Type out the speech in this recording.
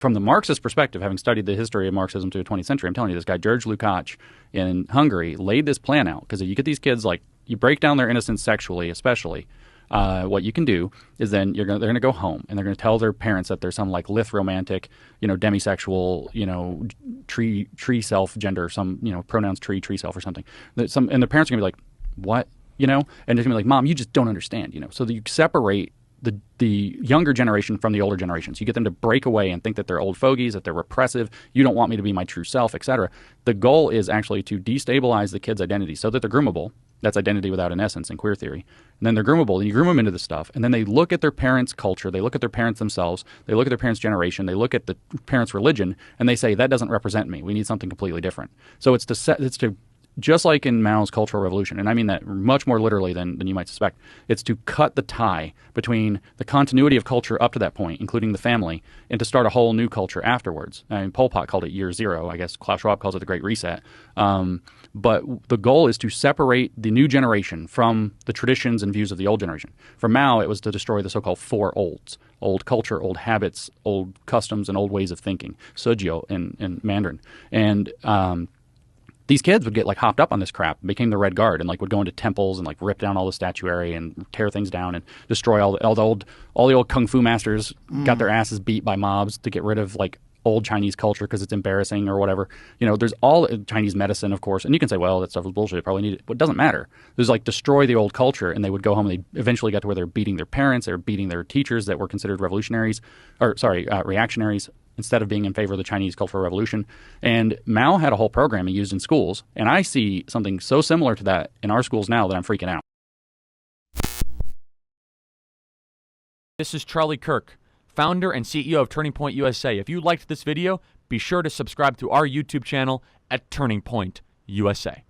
from the Marxist perspective, having studied the history of Marxism through the 20th century, I'm telling you, this guy, George Lukács in Hungary, laid this plan out. Because if you get these kids, like, you break down their innocence sexually, especially, what you can do is then they're going to go home and they're going to tell their parents that there's some like lithyromantic, demisexual, tree self gender, some, pronouns tree self or something. And the parents are going to be like, what? And they're going to be like, Mom, you just don't understand, So that you separate the younger generation from the older generations. You get them to break away and think that they're old fogies, that they're repressive. You don't want me to be my true self, etc. The goal is actually to destabilize the kid's identity so that they're groomable. That's identity without an essence in queer theory. And then they're groomable, and you groom them into this stuff. And then they look at their parents' culture. They look at their parents themselves. They look at their parents' generation. They look at the parents' religion, and they say, that doesn't represent me. We need something completely different. So it's to just like in Mao's Cultural Revolution, and I mean that much more literally than you might suspect, it's to cut the tie between the continuity of culture up to that point, including the family, and to start a whole new culture afterwards. I mean, Pol Pot called it Year Zero. I guess Klaus Schwab calls it the Great Reset. But the goal is to separate the new generation from the traditions and views of the old generation. For Mao, it was to destroy the so-called four olds: old culture, old habits, old customs, and old ways of thinking, Suzhou in Mandarin. And these kids would get like hopped up on this crap and became the Red Guard and like would go into temples and like rip down all the statuary and tear things down and destroy all the old kung fu masters got their asses beat by mobs to get rid of like old Chinese culture because it's embarrassing or whatever. There's all Chinese medicine, of course, and you can say, well, that stuff was bullshit. It probably needed it. But it doesn't matter. There's like destroy the old culture, and they would go home and they eventually got to where they're beating their parents, they were beating their teachers that were considered reactionaries, instead of being in favor of the Chinese Cultural Revolution. And Mao had a whole program he used in schools, and I see something so similar to that in our schools now that I'm freaking out. This is Charlie Kirk, founder and CEO of Turning Point USA. If you liked this video, be sure to subscribe to our YouTube channel at Turning Point USA.